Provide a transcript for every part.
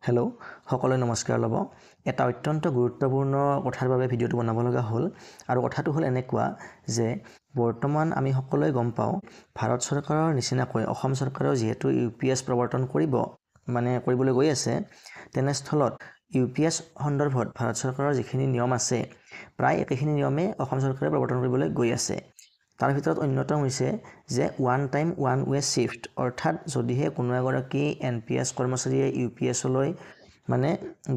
hello' সকলোৱে নমস্কাৰ ল'ব এটা অত্যন্ত গুৰুত্বপূৰ্ণ কথাৰ বাবে ভিডিঅ'টো বনাব লগা হ'ল আৰু কথাটো হ'ল এনেকুৱা যে বৰ্তমান আমি সকলোৱে গম পাওঁ ভাৰত চৰকাৰৰ নিচিনাকৈ অসম চৰকাৰেও যিহেতু UPS প্ৰৱৰ্তন কৰিবলৈ গৈ আছে তেনেস্থলত UPS সন্দৰ্ভত ভাৰত চৰকাৰৰ যিখিনি নিয়ম আছে প্ৰায় একেখিনি নিয়মে অসম চৰকাৰে প্ৰৱৰ্তন কৰিবলৈ গৈ আছে তাৰ ভিতৰত অন্যতম হৈছে যে one time one way shift অৰ্থাৎ যদিহে কোনো এগৰাকী NPS কৰ্মচাৰীয়ে UPS লৈ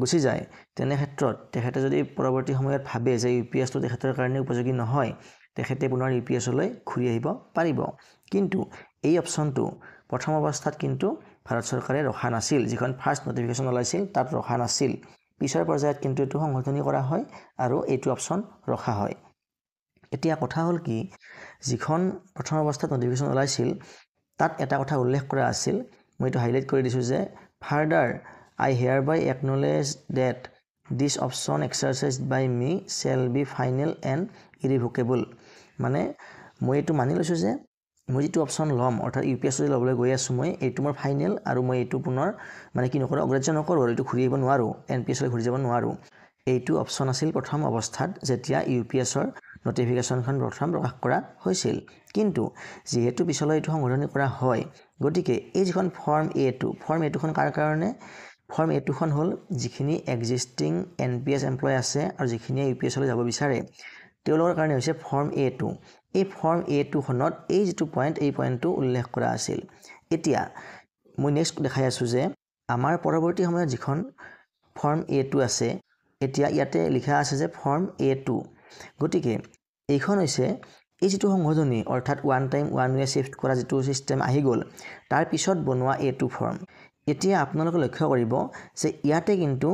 গুচি যায় তেনে ক্ষেত্ৰত তেখেতে যদি পৰৱৰ্তী সময়ত ভাবে যে UPS টো তেখেতৰ কাৰণে উপযোগী নহয় তেখেতে পুনৰ UPS লৈ ঘূৰি আহিব পাৰিব কিন্তু এই অপচনটো প্ৰথম অৱস্থাত কিন্তু ভাৰত চৰকাৰে ৰখা নাছিল যিখন ফাৰ্ষ্ট নটিফিকেশন ওলাইছিল তাত ৰখা নাছিল পিছৰ পৰ্যায়ত কিন্তু এটো সংশোধনী কৰা হয় আৰু এইটো অপচন ৰখা হয় এতিয়া কথা হ'ল কি যিখন প্ৰথম অৱস্থাত নটিফিকেশন ওলাইছিল তাত এটা কথা উল্লেখ কৰা আছিল মই এটো হাইলাইট কৰি দিছো যে further I hereby acknowledge that this option exercised by me shall be final and irrevocable মই এটো মানি লৈছো যে মই যেটো অপচন লম অৰ্থাৎ UPS লৈ লবলৈ গৈ আছো মই এটো মোৰ ফাইনেল আৰু মই এটো পুনৰ কি নকৰো অগ্ৰাহ্য নকৰো আৰু এটো ঘূৰি আহিব নোৱাৰো NPS লৈ ঘূৰি যাব নোৱাৰো এইটো অপচন আছিল প্ৰথম অৱস্থাত যেতিয়া UPS ৰ নটিফিকেশনখন প্ৰথম প্ৰকাশ কৰা হৈছিল কিন্তু যেহেতু পিছলৈ এটো সংশোধনী কৰা হয় গতিকে এই যিখন ফৰ্ম A2 খন কাৰ কাৰণে ফৰ্ম A2 খন হ'ল যিখিনি এক্সিস্টিং NPS এমপ্লয় আছে আৰু যিখিনি UPS লৈ যাব বিচাৰে তেওঁলোকৰ কাৰণে হৈছে ফৰ্ম A2 এই ফৰ্ম A2 খনত এই যেটো পইণ্ট এই পইণ্টটো উল্লেখ কৰা আছিল এতিয়া মই নেক্সট দেখাই আছো যে আমাৰ পৰৱৰ্তী সময়ত যিখন ফৰ্ম A2 আছে এতিয়া ইয়াতে লিখা আছে যে ফৰ্ম A2 গতিকে এইখন হৈছে এই যেটো সংশোধনী অৰ্থাৎ one time one way shift কৰা যেটো সিস্টেম আহি গল তাৰ পিছত বনোৱা A2 ফৰ্ম এতিয়া আপোনালোকে লক্ষ্য কৰিব যে ইয়াতে কিন্তু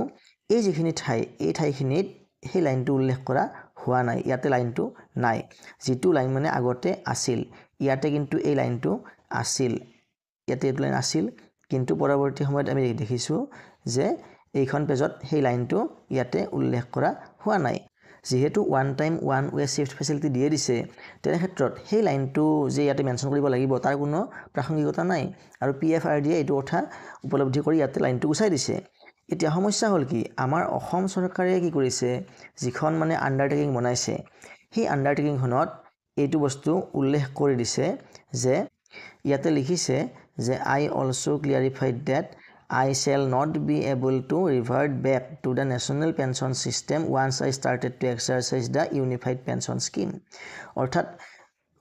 এই যিখিনি এই ঠাইখিনিত সেই লাইনটো উল্লেখ কৰা হোৱা নাই ইয়াতে লাইনটো নাই যেটো লাইন আগতে আছিল ইয়াতে কিন্তু এই লাইনটো আছিল ইয়াতে এই লাইন আছিল কিন্তু পৰৱৰ্তী সময়ত আমি দেখিছো যে এইখন পেজত সেই লাইনটো ইয়াতে উল্লেখ কৰা হোৱা নাই যেহেতু one time one way shift facility দিয়ে দিছে তেনে ক্ষেত্ৰত সেই লাইনটো যে ইয়াতে মেনশন কৰিব লাগিব তাৰ কোনো প্ৰাসংগিকতা নাই আৰু PFRD এইটো কথা উপলব্ধি কৰি ইয়াতে লাইনটো গুচাই দিছে এতিয়া সমস্যা হ'ল কি আমাৰ অসম চৰকাৰে কি কৰিছে যিখন আন্ডাৰটেকিং বনাইছে সেই আন্ডাৰটেকিংখনত এইটো বস্তু উল্লেখ কৰি দিছে যে ইয়াতে লিখিছে যে I also clarified that I shall not be able to revert back to the national pension system once I started to exercise the unified pension scheme অৰ্থাৎ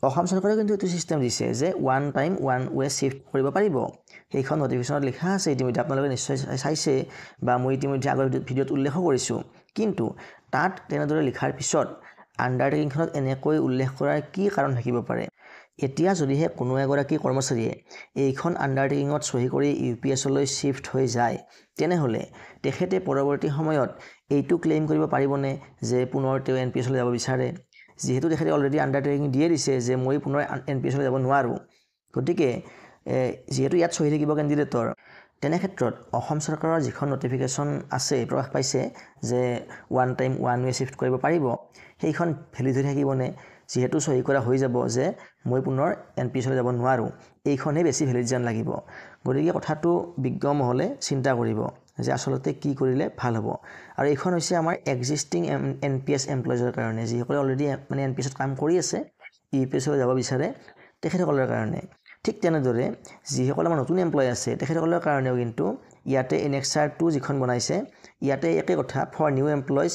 অসম চৰকাৰে কিন্তু এটো সিস্টেম দিছে যে one time one way shift কৰিব পাৰিব সেইখন নটিফিকেশনত লিখা আছে ইতিমধ্যে আপোনালোকে নিশ্চয় চাইছে বা মই ইতিমধ্যে আগৰ ভিডিঅ'ত উল্লেখ কৰিছো কিন্তু তাত তেনেদৰে লিখাৰ পিছত আন্ডাৰটেকিংখনত এনেকৈ উল্লেখ কৰাৰ কি কাৰণ থাকিব পাৰে এতিয়া যদিহে কোনো এগৰাকী কৰ্মচাৰীয়ে এইখন আন্ডাৰটেকিংত সহি কৰি UPS লৈ শিফট হৈ যায় তেনেহলে তেখেতে পৰৱৰ্তী সময়ত এইটো ক্লেইম কৰিব পাৰিবনে যে পুনৰ তেওঁ NPS লৈ যাব বিচাৰে যেহেতু তেখেতে অলৰেডি আন্ডাৰটেকিং দিয়ে দিছে যে মই পুনৰ NPS লৈ যাব নোৱাৰো গতিকে যেহেতু ইয়াত সহি থাকিব কেণ্ডিডেটৰ তেনে ক্ষেত্ৰত অসম চৰকাৰৰ যিখন নটিফিকেশন আছে প্ৰকাশ পাইছে যে one time one way shift কৰিব পাৰিব সেইখন ভেলিড হৈ থাকিবনে যেহেতু সহি কৰা হৈ যাব যে মই পুনৰ NPS লৈ যাব নোৱাৰো এইখনহে বেছি ভেলিড যেন লাগিব গতিকে কথাটো বিজ্ঞ মহলে চিন্তা কৰিব যে আসলতে কি কৰিলে ভাল হ'ব আৰু এইখন হৈছে আমাৰ এক্সিস্টিং NPS এমপ্লয়জৰ কাৰণে যিসকলে অলৰেডি NPS ত কাম কৰি আছে UPS লৈ যাব বিচাৰে তেখেতসকলৰ কাৰণে ঠিক তেনেদৰে যিসকল আমাৰ নতুন এমপ্লয় আছে তেখেতসকলৰ কাৰণেও কিন্তু ইয়াতে Annexure 2 যিখন বনাইছে ইয়াতে একে কথা for new employees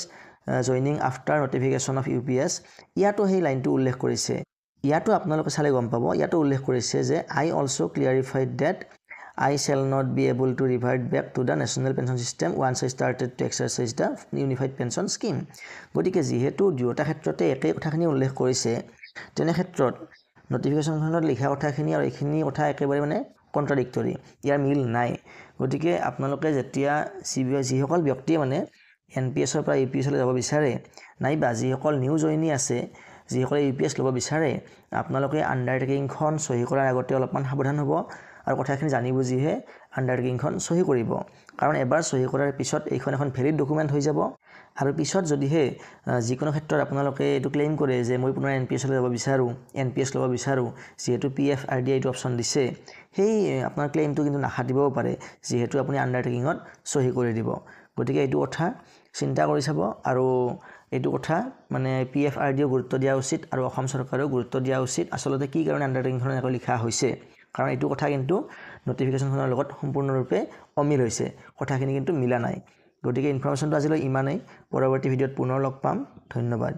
joining after notification of UPS ইয়াতো সেই লাইনটো উল্লেখ কৰিছে ইয়াতো আপোনালোকে চালে গম পাব ইয়াতো উল্লেখ কৰিছে যে I also clarified that I shall not be able to revert back to the national pension system once I started to exercise the unified pension scheme গতিকে যেহেতু দুয়োটা ক্ষেত্ৰতে একে কথাখিনি উল্লেখ কৰিছে তেনে ক্ষেত্ৰত নটিফিকেশনখনত লিখা কথাখিনি আৰু এইখিনি কথা একেবাৰে কন্ট্ৰাডিক্টৰি ইয়াৰ মিল নাই গতিকে আপোনালোকে যেতিয়া যিসকল ব্যক্তিয়ে NPS ৰ পৰা UPS লৈ যাব বিচাৰে নাইবা যিসকল নিউ জয়নি আছে যিসকলে UPS ল'ব বিচাৰে আপোনালোকে আন্ডাৰটেকিংখন সহি কৰাৰ আগতে অলপমান সাৱধান হ'ব আৰু কথাখিনি জানি বুজিহে আণ্ডাৰটেকিংখন চহী কৰিব কাৰণ এবাৰ চহী কৰাৰ পিছত এইখন এখন ভেলিড ডকুমেণ্ট হৈ যাব আৰু পিছত যদিহে যিকোনো ক্ষেত্ৰত আপোনালোকে এইটো ক্লেইম কৰে যে মই পুনৰ NPS লৈ যাব বিচাৰোঁ NPS ল'ব বিচাৰোঁ যিহেতু PFRDA এইটো অপশ্যন দিছে সেই আপোনাৰ ক্লেইমটো কিন্তু নাখাটিবও পাৰে যিহেতু আপুনি আণ্ডাৰটেকিঙত চহী কৰি দিব গতিকে এইটো কথা চিন্তা কৰি চাব আৰু এইটো কথা মানে PFRDA গুৰুত্ব দিয়া উচিত আৰু অসম চৰকাৰেও গুৰুত্ব দিয়া উচিত আচলতে কি কাৰণে আণ্ডাৰটেকিংখন এনেকৈ লিখা হৈছে কাৰণ এইটো কথা কিন্তু নটিফিকেশ্যনখনৰ লগত সম্পূৰ্ণৰূপে অমিল হৈছে কথাখিনি কিন্তু মিলা নাই গতিকে ইনফৰমেশ্যনটো আজিলৈ ইমানেই পৰৱৰ্তী ভিডিঅ'ত পুনৰ লগ পাম ধন্যবাদ